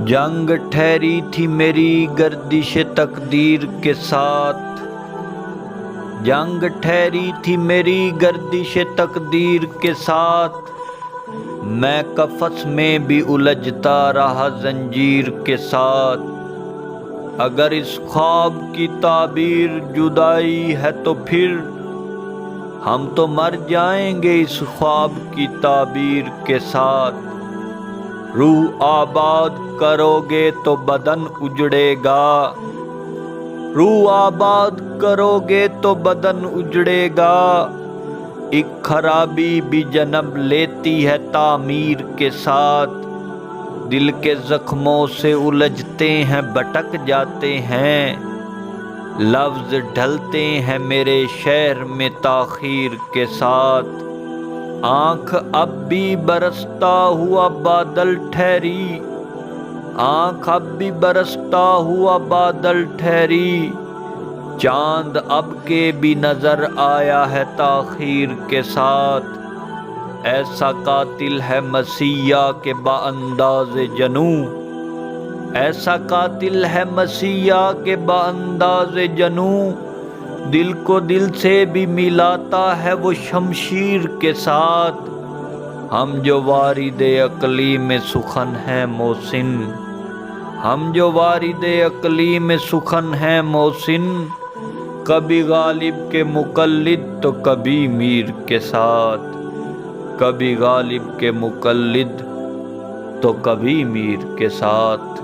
جنگ ٹھہری تھی میری گردش تقدیر کے ساتھ، جنگ ٹھہری تھی میری گردش تقدیر کے ساتھ، میں قفس میں بھی الجھتا رہا زنجیر کے ساتھ۔ اگر اس خواب کی تعبیر جدائی ہے تو پھر ہم تو مر جائیں گے اس خواب کی تعبیر کے ساتھ۔ روح آباد کرو گے تو بدن اجڑے گا، روح آباد کرو گے تو بدن اجڑے گا، ایک خرابی بھی جنم لیتی ہے تعمیر کے ساتھ۔ دل کے زخموں سے الجھتے ہیں بھٹک جاتے ہیں، لفظ ڈھلتے ہیں میرے شہر میں تاخیر کے ساتھ۔ آنکھ اب بھی برستا ہوا بادل ٹھہری، آنکھ اب بھی برستا ہوا بادل ٹھہری، چاند اب کے بھی نظر آیا ہے تاخیر کے ساتھ۔ ایسا قاتل ہے مسیحا کے باانداز جنوں، ایسا قاتل ہے مسیحا کے باانداز جنوں، دل کو دل سے بھی ملاتا ہے وہ شمشیر کے ساتھ۔ ہم جو وارد اقلیم سخن ہیں محسن، ہم جو وارد اقلیم سخن ہیں محسن، کبھی غالب کے مقلد تو کبھی میر کے ساتھ، کبھی غالب کے مقلد تو کبھی میر کے ساتھ۔